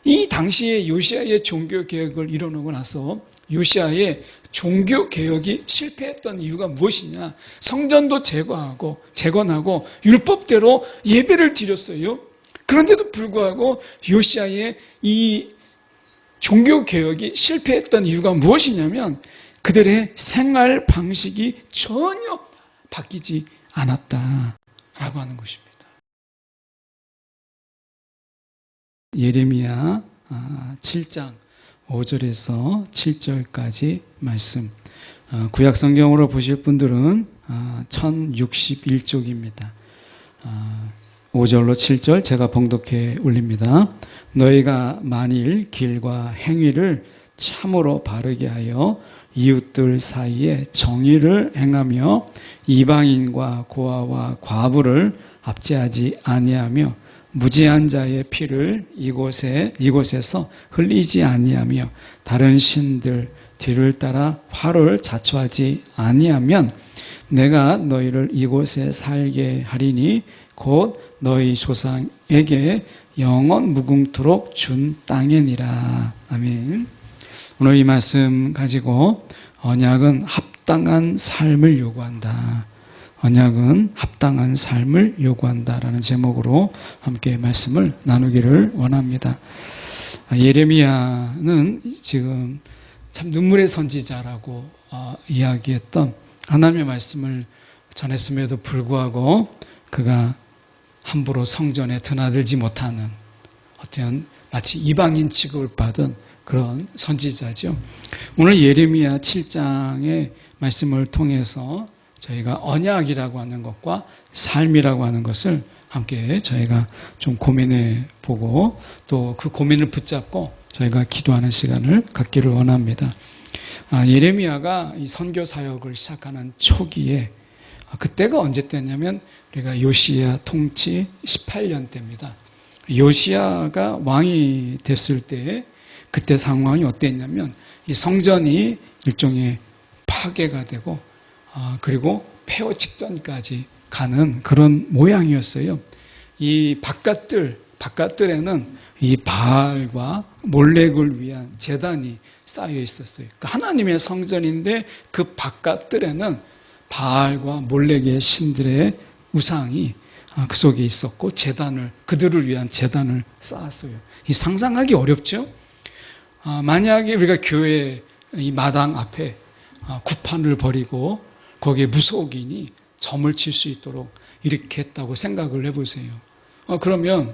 이 당시에 요시야의 종교개혁을 이뤄놓고 나서 요시야의 종교개혁이 실패했던 이유가 무엇이냐? 성전도 재건하고 율법대로 예배를 드렸어요. 그런데도 불구하고 요시야의 이 종교개혁이 실패했던 이유가 무엇이냐면 그들의 생활 방식이 전혀 바뀌지 않았다라고 하는 것입니다. 예레미야 7장 5절에서 7절까지 말씀, 구약 성경으로 보실 분들은 1061쪽입니다. 5절로 7절 제가 봉독해 올립니다. 너희가 만일 길과 행위를 참으로 바르게 하여 이웃들 사이에 정의를 행하며 이방인과 고아와 과부를 압제하지 아니하며 무지한 자의 피를 이곳에서 흘리지 아니하며 다른 신들 뒤를 따라 화를 자초하지 아니하면 내가 너희를 이곳에 살게 하리니 곧 너희 조상에게 영원 무궁토록 준 땅이니라. 아멘. 오늘 이 말씀 가지고 언약은 합당한 삶을 요구한다. 언약은 합당한 삶을 요구한다라는 제목으로 함께 말씀을 나누기를 원합니다. 예레미야는 지금 참 눈물의 선지자라고 이야기했던 하나님의 말씀을 전했음에도 불구하고 그가 함부로 성전에 드나들지 못하는 어떤 마치 이방인 취급을 받은 그런 선지자죠. 오늘 예레미야 7장의 말씀을 통해서 저희가 언약이라고 하는 것과 삶이라고 하는 것을 함께 저희가 좀 고민해 보고 또 그 고민을 붙잡고 저희가 기도하는 시간을 갖기를 원합니다. 예레미야가 이 선교 사역을 시작하는 초기에 그때가 언제 때냐면 우리가 요시야 통치 18년 때입니다. 요시야가 왕이 됐을 때 그때 상황이 어땠냐면 이 성전이 일종의 파괴가 되고 그리고 폐허 직전까지 가는 그런 모양이었어요. 이 바깥들에는 이 바알과 몰렉을 위한 제단이 쌓여 있었어요. 그러니까 하나님의 성전인데 그 바깥들에는 바알과 몰렉의 신들의 우상이 그 속에 있었고 그들을 위한 제단을 쌓았어요. 이 상상하기 어렵죠? 만약에 우리가 교회 이 마당 앞에 구판을 버리고 거기에 무속인이 점을 칠 수 있도록 이렇게 했다고 생각을 해보세요. 그러면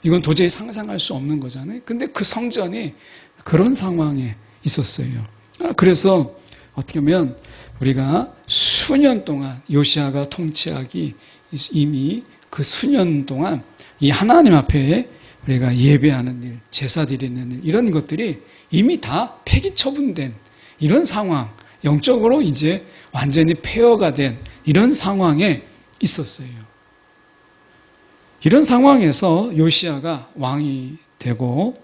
이건 도저히 상상할 수 없는 거잖아요. 근데 그 성전이 그런 상황에 있었어요. 그래서 어떻게 보면 우리가 수년 동안 요시야가 통치하기 이미 그 수년 동안 이 하나님 앞에 우리가 예배하는 일, 제사 드리는 일 이런 것들이 이미 다 폐기 처분된 이런 상황, 영적으로 이제 완전히 폐허가 된 이런 상황에 있었어요. 이런 상황에서 요시야가 왕이 되고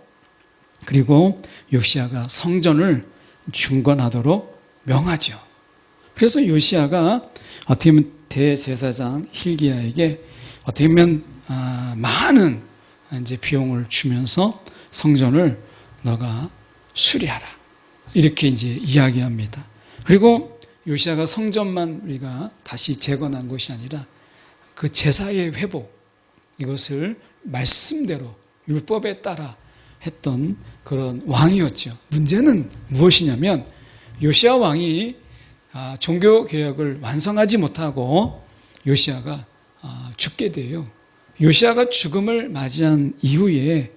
그리고 요시야가 성전을 중건하도록 명하죠. 그래서 요시야가 어떻게 보면 대제사장 hil기야에게 어떻게 보면 많은 이제 비용을 주면서 성전을 너가 수리하라 이렇게 이제 이야기합니다. 그리고 요시야가 성전만 우리가 다시 재건한 것이 아니라 그 제사의 회복 이것을 말씀대로 율법에 따라 했던 그런 왕이었죠. 문제는 무엇이냐면 요시야 왕이 종교개혁을 완성하지 못하고 요시야가 죽게 돼요. 요시야가 죽음을 맞이한 이후에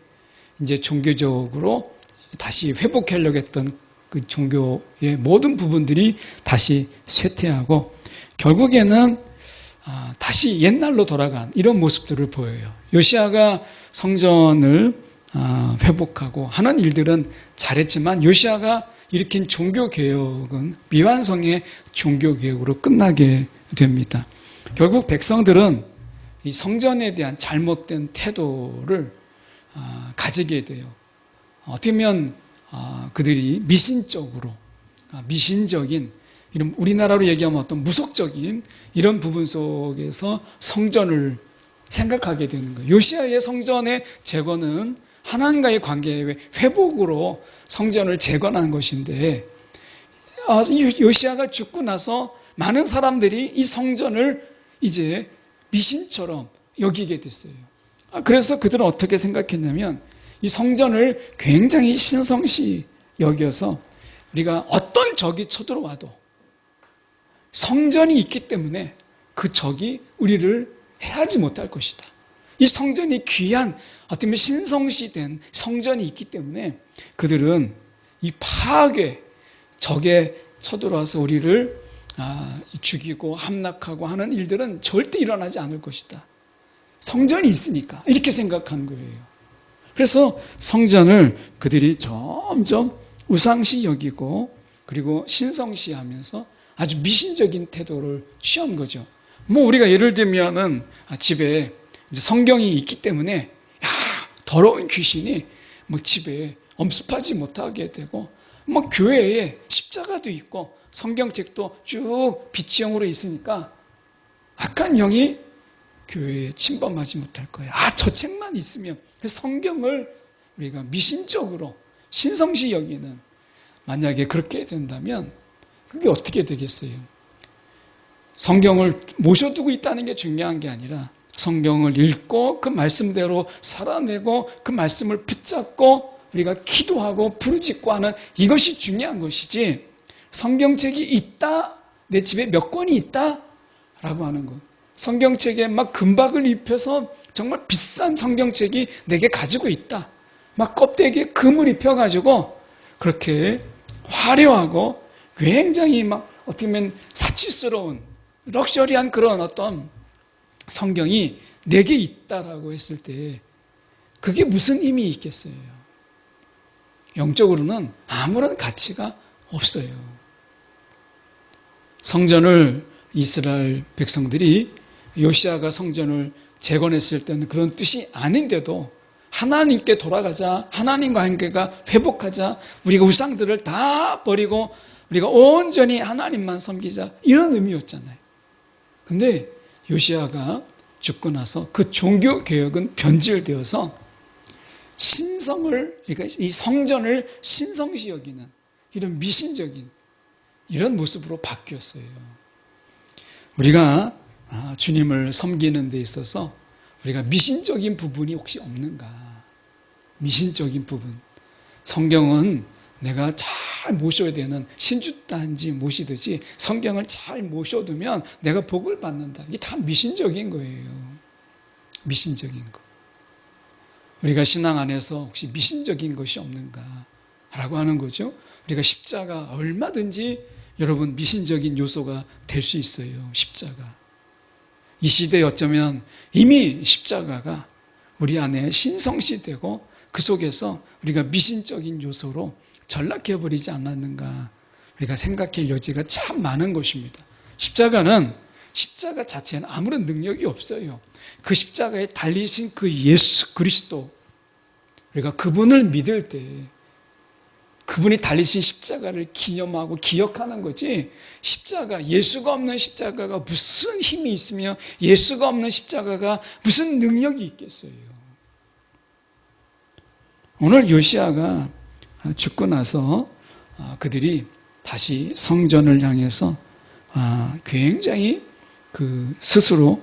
이제 종교적으로 다시 회복하려고 했던 그 종교의 모든 부분들이 다시 쇠퇴하고 결국에는 다시 옛날로 돌아간 이런 모습들을 보여요. 요시야가 성전을 회복하고 하는 일들은 잘했지만 요시야가 일으킨 종교개혁은 미완성의 종교개혁으로 끝나게 됩니다. 결국 백성들은 이 성전에 대한 잘못된 태도를 가지게 돼요. 어떻게 보면 그들이 미신적인 이런 우리나라로 얘기하면 어떤 무속적인 이런 부분 속에서 성전을 생각하게 되는 거예요. 요시야의 성전의 재건은 하나님과의 관계의 회복으로 성전을 재건한 것인데, 요시아가 죽고 나서 많은 사람들이 이 성전을 이제 미신처럼 여기게 됐어요. 그래서 그들은 어떻게 생각했냐면 이 성전을 굉장히 신성시 여겨서 우리가 어떤 적이 쳐들어와도 성전이 있기 때문에 그 적이 우리를 해하지 못할 것이다. 이 성전이 귀한 어떻게 보면 신성시된 성전이 있기 때문에 그들은 이 파괴, 적에 쳐들어와서 우리를 죽이고 함락하고 하는 일들은 절대 일어나지 않을 것이다. 성전이 있으니까 이렇게 생각하는 거예요. 그래서 성전을 그들이 점점 우상시 여기고 그리고 신성시 하면서 아주 미신적인 태도를 취한 거죠. 뭐 우리가 예를 들면은 집에 이제 성경이 있기 때문에 더러운 귀신이 뭐 집에 엄습하지 못하게 되고, 뭐 교회에 십자가도 있고 성경책도 쭉 비치형으로 있으니까 악한 영이 교회에 침범하지 못할 거예요. 저 책만 있으면. 성경을 우리가 미신적으로 신성시 여기는, 만약에 그렇게 된다면 그게 어떻게 되겠어요? 성경을 모셔두고 있다는 게 중요한 게 아니라 성경을 읽고 그 말씀대로 살아내고 그 말씀을 붙잡고 우리가 기도하고 부르짖고 하는 이것이 중요한 것이지, 성경책이 있다, 내 집에 몇 권이 있다 라고 하는 것, 성경책에 막 금박을 입혀서 정말 비싼 성경책이 내게 가지고 있다, 막 껍데기에 금을 입혀가지고 그렇게 화려하고 굉장히 막 어떻게 보면 사치스러운 럭셔리한 그런 어떤 성경이 내게 있다라고 했을 때 그게 무슨 힘이 있겠어요? 영적으로는 아무런 가치가 없어요. 성전을 이스라엘 백성들이 요시아가 성전을 재건했을 때는 그런 뜻이 아닌데도 하나님께 돌아가자, 하나님과 관계가 회복하자, 우리가 우상들을 다 버리고 우리가 온전히 하나님만 섬기자, 이런 의미였잖아요. 근데 요시아가 죽고 나서 그 종교개혁은 변질되어서 신성을, 그러니까 이 성전을 신성시 여기는 이런 미신적인 이런 모습으로 바뀌었어요. 우리가 주님을 섬기는 데 있어서 우리가 미신적인 부분이 혹시 없는가? 미신적인 부분. 성경은 내가 잘 모셔야 되는 신주단지 모시듯이 성경을 잘 모셔두면 내가 복을 받는다. 이게 다 미신적인 거예요. 미신적인 거. 우리가 신앙 안에서 혹시 미신적인 것이 없는가? 라고 하는 거죠. 우리가 십자가 얼마든지 여러분 미신적인 요소가 될 수 있어요. 십자가. 이 시대에 어쩌면 이미 십자가가 우리 안에 신성시되고 그 속에서 우리가 미신적인 요소로 전락해버리지 않았는가, 우리가 생각할 여지가 참 많은 것입니다. 십자가 자체는 아무런 능력이 없어요. 그 십자가에 달리신 그 예수 그리스도, 우리가 그분을 믿을 때 그분이 달리신 십자가를 기념하고 기억하는 거지, 십자가, 예수가 없는 십자가가 무슨 힘이 있으며 예수가 없는 십자가가 무슨 능력이 있겠어요. 오늘 요시아가 죽고 나서 그들이 다시 성전을 향해서 굉장히 그 스스로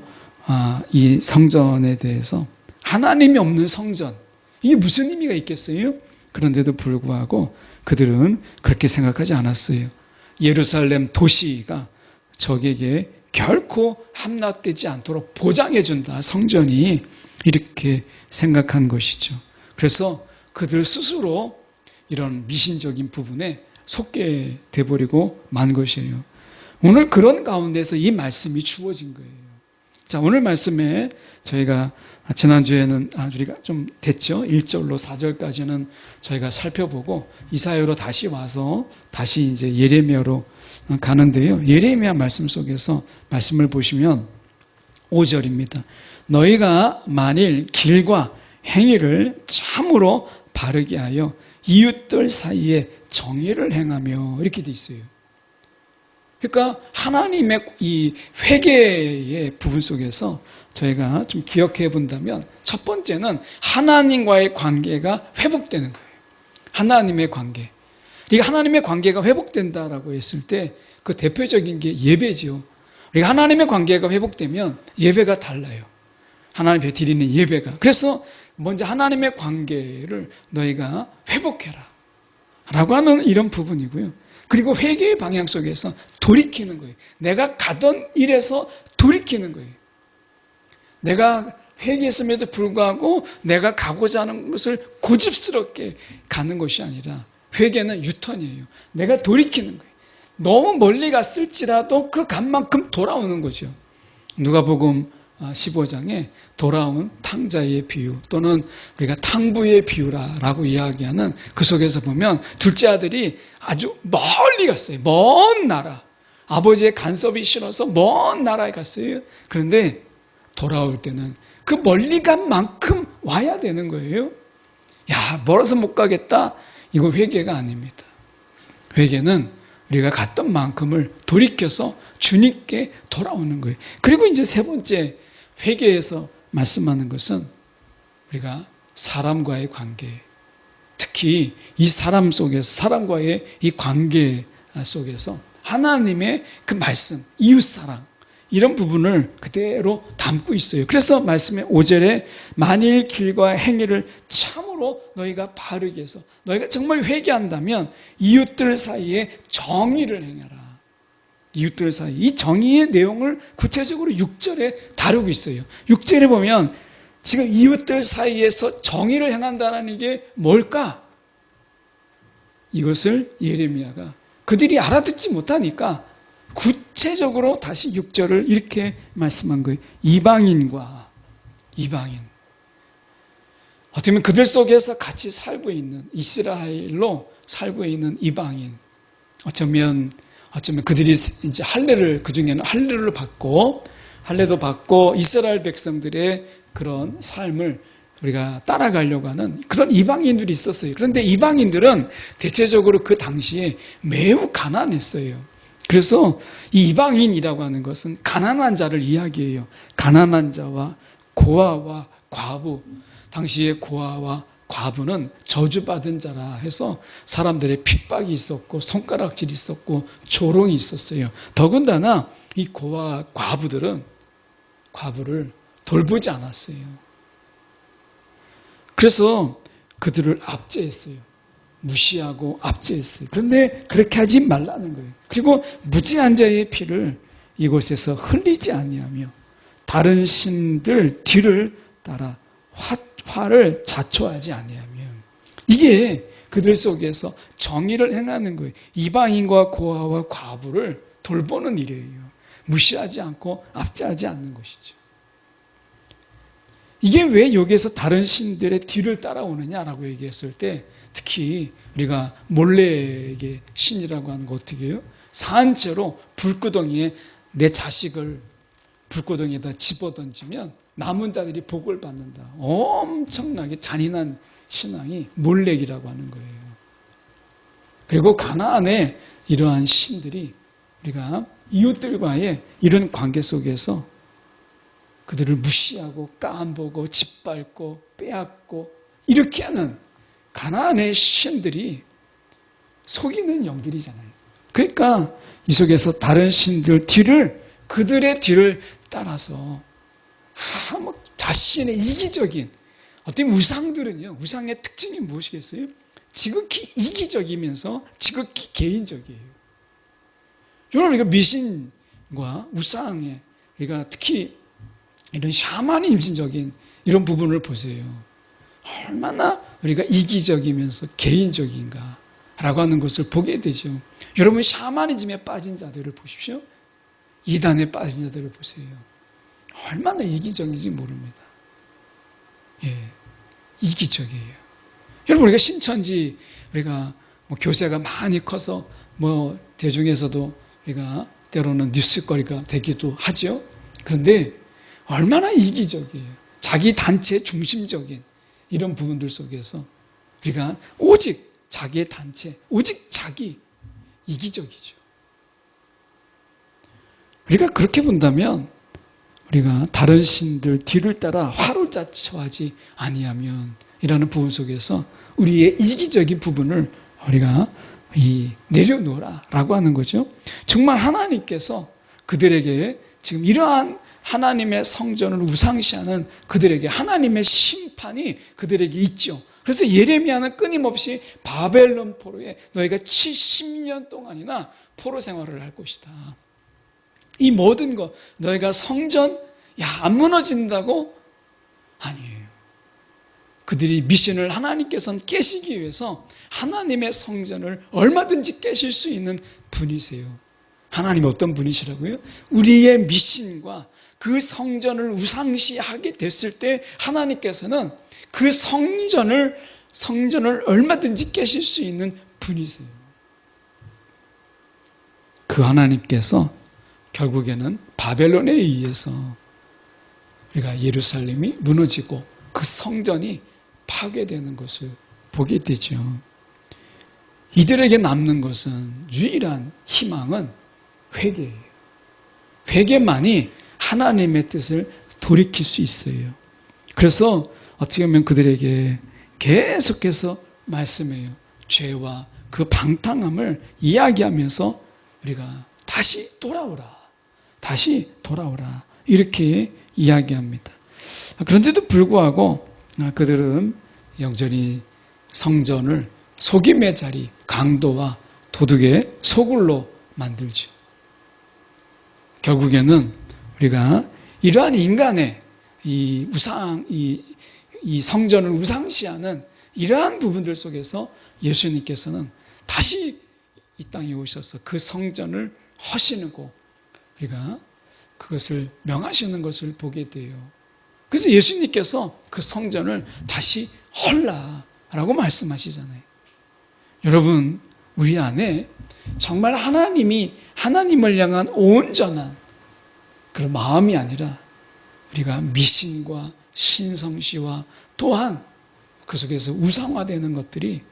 이 성전에 대해서, 하나님이 없는 성전, 이게 무슨 의미가 있겠어요? 그런데도 불구하고 그들은 그렇게 생각하지 않았어요. 예루살렘 도시가 적에게 결코 함락되지 않도록 보장해준다, 성전이. 이렇게 생각한 것이죠. 그래서 그들 스스로 이런 미신적인 부분에 속게 돼버리고 만 것이에요. 오늘 그런 가운데서 이 말씀이 주어진 거예요. 자, 오늘 말씀에 저희가 지난주에는 우리가 좀 됐죠. 1절로 4절까지는 저희가 살펴보고 이사야로 다시 와서 다시 이제 예레미야로 가는데요. 예레미야 말씀 속에서 말씀을 보시면 5절입니다. 너희가 만일 길과 행위를 참으로 바르게 하여 이웃들 사이에 정의를 행하며, 이렇게 돼 있어요. 그러니까 하나님의 이 회개의 부분 속에서 저희가 좀 기억해 본다면 첫 번째는 하나님과의 관계가 회복되는 거예요. 하나님의 관계. 우리가 하나님의 관계가 회복된다라고 했을 때 그 대표적인 게 예배죠. 우리가 하나님의 관계가 회복되면 예배가 달라요. 하나님 앞에 드리는 예배가. 그래서 먼저 하나님의 관계를 너희가 회복해라 라고 하는 이런 부분이고요. 그리고 회개의 방향 속에서 돌이키는 거예요. 내가 가던 일에서 돌이키는 거예요. 내가 회개했음에도 불구하고 내가 가고자 하는 것을 고집스럽게 가는 것이 아니라 회개는 유턴이에요. 내가 돌이키는 거예요. 너무 멀리 갔을지라도 그 간만큼 돌아오는 거죠. 누가복음 15장에 돌아온 탕자의 비유 또는 우리가 탕부의 비유라고 이야기하는 그 속에서 보면 둘째 아들이 아주 멀리 갔어요. 먼 나라. 아버지의 간섭이 싫어서 먼 나라에 갔어요. 그런데 돌아올 때는 그 멀리 간 만큼 와야 되는 거예요. 야, 멀어서 못 가겠다. 이거 회개가 아닙니다. 회개는 우리가 갔던 만큼을 돌이켜서 주님께 돌아오는 거예요. 그리고 이제 세 번째 회개에서 말씀하는 것은 우리가 사람과의 관계, 특히 이 사람 속에서 사람과의 이 관계 속에서 하나님의 그 말씀, 이웃사랑 이런 부분을 그대로 담고 있어요. 그래서 말씀의 5절에 만일 길과 행위를 참으로 너희가 바르게 해서 너희가 정말 회개한다면 이웃들 사이에 정의를 행하라. 이웃들 사이 이 정의의 내용을 구체적으로 6절에 다루고 있어요. 6절에 보면 지금 이웃들 사이에서 정의를 행한다는 게 뭘까? 이것을 예레미야가 그들이 알아듣지 못하니까 구체적으로 다시 6절을 이렇게 말씀한 거예요. 이방인과 이방인. 어떻게 보면 그들 속에서 같이 살고 있는 이스라엘로 살고 있는 이방인. 어쩌면 그들이 이제 할례를 그중에는 할례를 받고 할례도 받고 이스라엘 백성들의 그런 삶을 우리가 따라가려고 하는 그런 이방인들이 있었어요. 그런데 이방인들은 대체적으로 그 당시에 매우 가난했어요. 그래서 이 이방인이라고 하는 것은 가난한 자를 이야기해요. 가난한 자와 고아와 과부. 당시에 고아와 과부는 저주받은 자라 해서 사람들의 핍박이 있었고 손가락질이 있었고 조롱이 있었어요. 더군다나 이 고아 과부들은 과부를 돌보지 않았어요. 그래서 그들을 압제했어요. 무시하고 압제했어요. 그런데 그렇게 하지 말라는 거예요. 그리고 무지한 자의 피를 이곳에서 흘리지 아니하며 다른 신들 뒤를 따라 화를 자초하지 아니하며 이게 그들 속에서 정의를 행하는 거예요. 이방인과 고아와 과부를 돌보는 일이에요. 무시하지 않고 압제하지 않는 것이죠. 이게 왜 여기에서 다른 신들의 뒤를 따라오느냐라고 얘기했을 때 특히 우리가 몰래에게 신이라고 하는 거 어떻게 해요? 산채로 불구덩이에 내 자식을 불구덩이에다 집어던지면 남은 자들이 복을 받는다. 엄청나게 잔인한 신앙이 몰렉이라고 하는 거예요. 그리고 가나안의 이러한 신들이 우리가 이웃들과의 이런 관계 속에서 그들을 무시하고 까암보고 짓밟고 빼앗고 이렇게 하는 가나안의 신들이 속이는 영들이잖아요. 그러니까 이 속에서 다른 신들 뒤를 그들의 뒤를 따라서 자신의 이기적인 어떤 우상들은요. 우상의 특징이 무엇이겠어요? 지극히 이기적이면서 지극히 개인적이에요. 여러분 우리가 미신과 우상에 우리가 특히 이런 샤머니즘적인 이런 부분을 보세요. 얼마나 우리가 이기적이면서 개인적인가라고 하는 것을 보게 되죠. 여러분 샤머니즘에 빠진 자들을 보십시오. 이단에 빠진 자들을 보세요. 얼마나 이기적인지 모릅니다. 예, 이기적이에요. 여러분 우리가 신천지 우리가 교세가 많이 커서 대중에서도 우리가 때로는 뉴스거리가 되기도 하죠. 그런데 얼마나 이기적이에요. 자기 단체 중심적인 이런 부분들 속에서 우리가 오직 자기의 단체, 오직 자기 이기적이죠. 우리가 그렇게 본다면 우리가 다른 신들 뒤를 따라 화를 자초하지 아니하면 이라는 부분 속에서 우리의 이기적인 부분을 우리가 내려놓으라 라고 하는 거죠. 정말 하나님께서 그들에게 지금 이러한 하나님의 성전을 우상시하는 그들에게 하나님의 심판이 그들에게 있죠. 그래서 예레미야는 끊임없이 바벨론 포로에 너희가 70년 동안이나 포로 생활을 할 것이다. 이 모든 것 너희가 성전 안 무너진다고? 아니에요. 그들이 미신을 하나님께서는 깨시기 위해서 하나님의 성전을 얼마든지 깨실 수 있는 분이세요. 하나님이 어떤 분이시라고요? 우리의 미신과 그 성전을 우상시하게 됐을 때 하나님께서는 그 성전을 얼마든지 깨실 수 있는 분이세요. 그 하나님께서 결국에는 바벨론에 의해서 우리가 예루살렘이 무너지고 그 성전이 파괴되는 것을 보게 되죠. 이들에게 남는 것은 유일한 희망은 회개예요. 회개만이 하나님의 뜻을 돌이킬 수 있어요. 그래서 어떻게 보면 그들에게 계속해서 말씀해요. 죄와 그 방탕함을 이야기하면서 우리가 다시 돌아오라. 다시 돌아오라. 이렇게 이야기합니다. 그런데도 불구하고 그들은 여전히 성전을 속임의 자리, 강도와 도둑의 소굴로 만들죠. 결국에는 우리가 이러한 인간의 이 성전을 우상시하는 이러한 부분들 속에서 예수님께서는 다시 이 땅에 오셔서 그 성전을 허시고 우리가 그것을 명하시는 것을 보게 돼요. 그래서 예수님께서 그 성전을 다시 헐라라고 말씀하시잖아요. 여러분, 우리 안에 정말 하나님을 향한 온전한 그런 마음이 아니라 우리가 미신과 신성시와 또한 그 속에서 우상화되는 것들이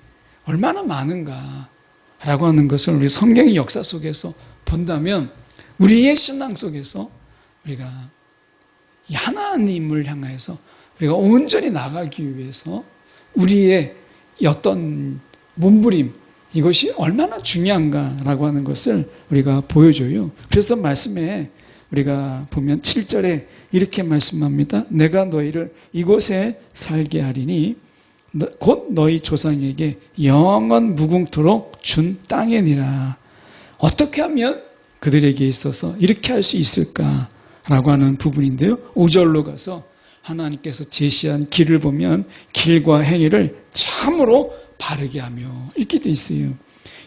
얼마나 많은가라고 하는 것을 우리 성경의 역사 속에서 본다면 우리의 신앙 속에서 우리가 이 하나님을 향해서 우리가 온전히 나가기 위해서 우리의 어떤 몸부림 이것이 얼마나 중요한가라고 하는 것을 우리가 보여줘요. 그래서 말씀에 우리가 보면 7절에 이렇게 말씀합니다. 내가 너희를 이곳에 살게 하리니 곧 너희 조상에게 영원 무궁토록 준 땅이니라. 어떻게 하면 그들에게 있어서 이렇게 할 수 있을까라고 하는 부분인데요. 5절로 가서 하나님께서 제시한 길을 보면 길과 행위를 참으로 바르게 하며 이렇게 돼 있어요.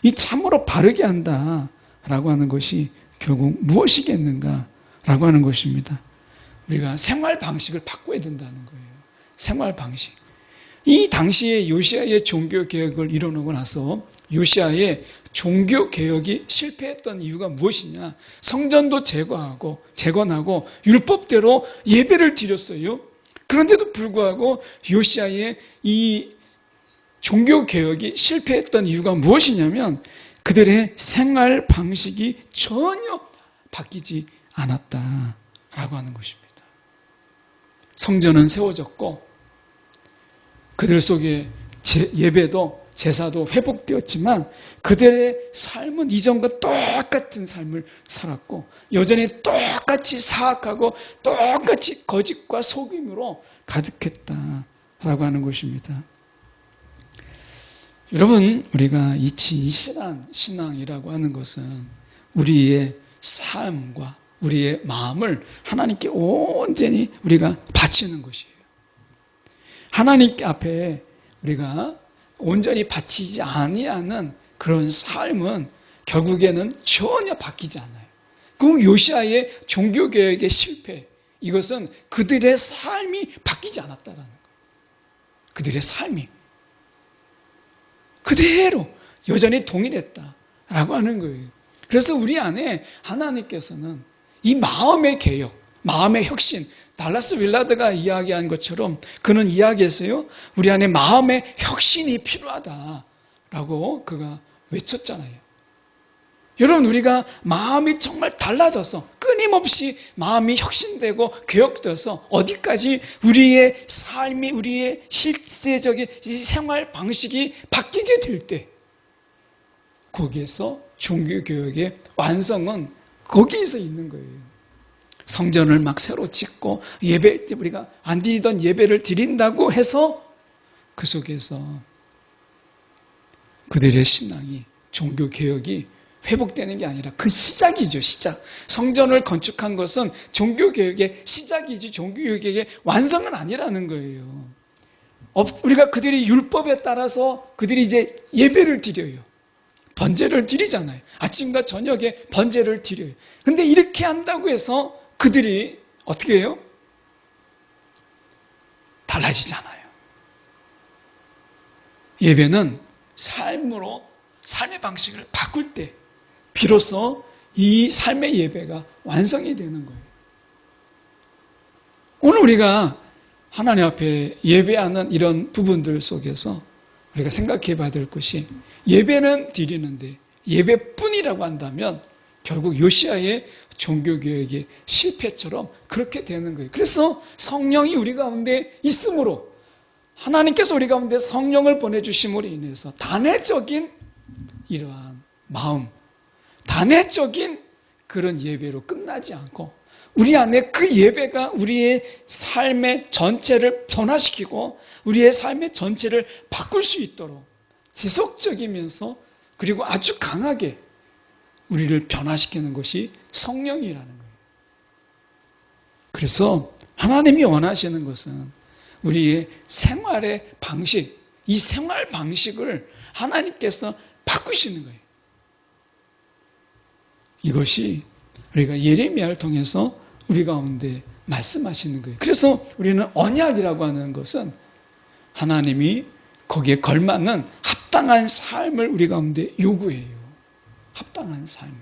이 참으로 바르게 한다라고 하는 것이 결국 무엇이겠는가라고 하는 것입니다. 우리가 생활 방식을 바꿔야 된다는 거예요. 생활 방식. 이 당시에 요시아의 종교 개혁을 이뤄놓고 나서 요시아의 종교 개혁이 실패했던 이유가 무엇이냐? 성전도 재건하고 율법대로 예배를 드렸어요. 그런데도 불구하고 요시아의 이 종교 개혁이 실패했던 이유가 무엇이냐면 그들의 생활 방식이 전혀 바뀌지 않았다라고 하는 것입니다. 성전은 세워졌고 그들 속에 예배도 제사도 회복되었지만 그들의 삶은 이전과 똑같은 삶을 살았고 여전히 똑같이 사악하고 똑같이 거짓과 속임으로 가득했다라고 하는 것입니다. 여러분, 우리가 이 진실한 신앙이라고 하는 것은 우리의 삶과 우리의 마음을 하나님께 온전히 우리가 바치는 것이에요. 하나님 앞에 우리가 온전히 바치지 아니하는 그런 삶은 결국에는 전혀 바뀌지 않아요. 그럼 요시아의 종교개혁의 실패, 이것은 그들의 삶이 바뀌지 않았다는 거예요. 그들의 삶이 그대로 여전히 동일했다라고 하는 거예요. 그래서 우리 안에 하나님께서는 이 마음의 개혁, 마음의 혁신, 달라스 윌라드가 이야기한 것처럼 그는 이야기했어요. 우리 안에 마음의 혁신이 필요하다라고 그가 외쳤잖아요. 여러분, 우리가 마음이 정말 달라져서 끊임없이 마음이 혁신되고 개혁돼서 어디까지 우리의 삶이, 우리의 실제적인 생활 방식이 바뀌게 될 때, 거기에서 종교개혁의 완성은 거기에서 있는 거예요. 성전을 막 새로 짓고 예배, 우리가 안 드리던 예배를 드린다고 해서 그 속에서 그들의 신앙이, 종교개혁이 회복되는 게 아니라 그 시작이죠, 시작. 성전을 건축한 것은 종교개혁의 시작이지 종교개혁의 완성은 아니라는 거예요. 우리가 그들이 율법에 따라서 그들이 이제 예배를 드려요. 번제를 드리잖아요. 아침과 저녁에 번제를 드려요. 근데 이렇게 한다고 해서 그들이 어떻게 해요? 달라지잖아요. 예배는 삶으로, 삶의 방식을 바꿀 때 비로소 이 삶의 예배가 완성이 되는 거예요. 오늘 우리가 하나님 앞에 예배하는 이런 부분들 속에서 우리가 생각해 봐야 될 것이, 예배는 드리는데 예배뿐이라고 한다면 결국 요시아의 종교개혁의 실패처럼 그렇게 되는 거예요. 그래서 성령이 우리 가운데 있으므로, 하나님께서 우리 가운데 성령을 보내주심으로 인해서 단회적인 이러한 마음, 단회적인 그런 예배로 끝나지 않고 우리 안에 그 예배가 우리의 삶의 전체를 변화시키고 우리의 삶의 전체를 바꿀 수 있도록 지속적이면서 그리고 아주 강하게 우리를 변화시키는 것이 성령이라는 거예요. 그래서 하나님이 원하시는 것은 우리의 생활의 방식, 이 생활 방식을 하나님께서 바꾸시는 거예요. 이것이 우리가 예레미야를 통해서 우리 가운데 말씀하시는 거예요. 그래서 우리는 언약이라고 하는 것은 하나님이 거기에 걸맞는 합당한 삶을 우리 가운데 요구해요. 합당한 삶을.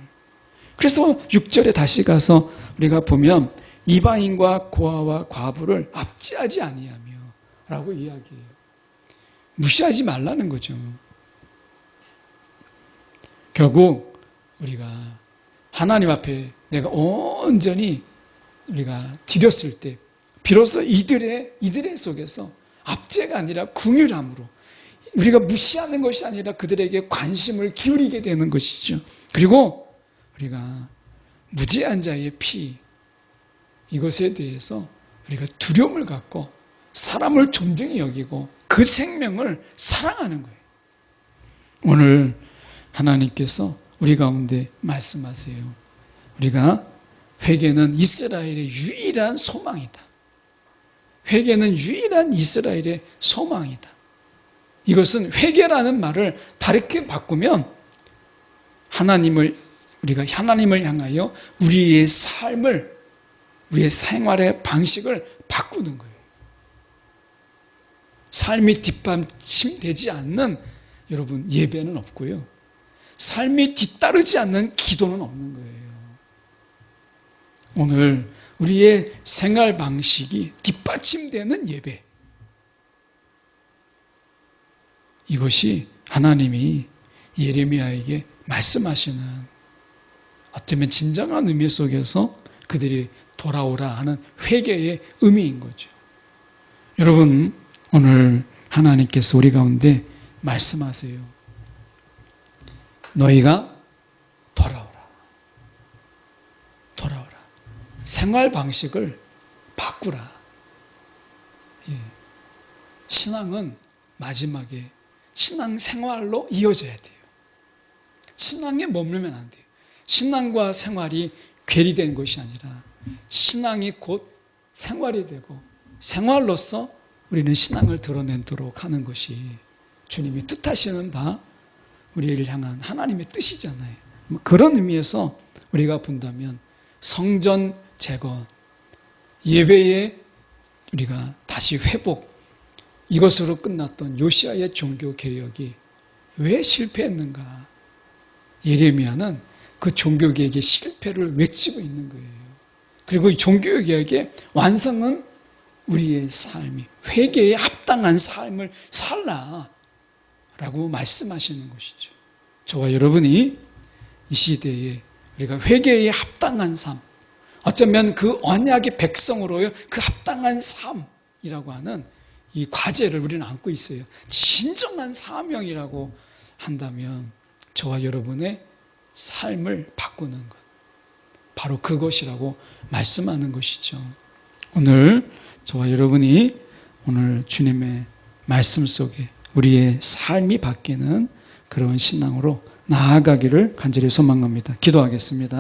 그래서 6절에 다시 가서 우리가 보면 이방인과 고아와 과부를 압제하지 아니하며 라고 이야기해요. 무시하지 말라는 거죠. 결국 우리가 하나님 앞에 내가 온전히 우리가 드렸을 때 비로소 이들의 속에서 압제가 아니라 긍휼함으로, 우리가 무시하는 것이 아니라 그들에게 관심을 기울이게 되는 것이죠. 그리고 우리가 무죄한 자의 피, 이것에 대해서 우리가 두려움을 갖고 사람을 존중히 여기고 그 생명을 사랑하는 거예요. 오늘 하나님께서 우리 가운데 말씀하세요. 우리가 회개는 이스라엘의 유일한 소망이다. 회개는 유일한 이스라엘의 소망이다. 이것은 회개라는 말을 다르게 바꾸면 우리가 하나님을 향하여 우리의 삶을, 우리의 생활의 방식을 바꾸는 거예요. 삶이 뒷받침되지 않는, 여러분, 예배는 없고요. 삶이 뒤따르지 않는 기도는 없는 거예요. 오늘 우리의 생활 방식이 뒷받침되는 예배, 이것이 하나님이 예레미야에게 말씀하시는, 어쩌면 진정한 의미 속에서 그들이 돌아오라 하는 회개의 의미인 거죠. 여러분, 오늘 하나님께서 우리 가운데 말씀하세요. 너희가 돌아오라. 생활 방식을 바꾸라. 신앙은 마지막에 신앙생활로 이어져야 돼요. 신앙에 머물면 안 돼요. 신앙과 생활이 괴리된 것이 아니라 신앙이 곧 생활이 되고 생활로서 우리는 신앙을 드러내도록 하는 것이 주님이 뜻하시는 바 우리를 향한 하나님의 뜻이잖아요. 그런 의미에서 우리가 본다면 성전 재건, 예배의 우리가 다시 회복, 이것으로 끝났던 요시아의 종교개혁이 왜 실패했는가? 예레미야는 그 종교개혁의 실패를 외치고 있는 거예요. 그리고 이 종교개혁의 완성은 우리의 삶이 회개에 합당한 삶을 살라라고 말씀하시는 것이죠. 저와 여러분이 이 시대에 우리가 회개에 합당한 삶, 어쩌면 그 언약의 백성으로요 그 합당한 삶이라고 하는 이 과제를 우리는 안고 있어요. 진정한 사명이라고 한다면 저와 여러분의 삶을 바꾸는 것, 바로 그것이라고 말씀하는 것이죠. 오늘 저와 여러분이 오늘 주님의 말씀 속에 우리의 삶이 바뀌는 그런 신앙으로 나아가기를 간절히 소망합니다. 기도하겠습니다.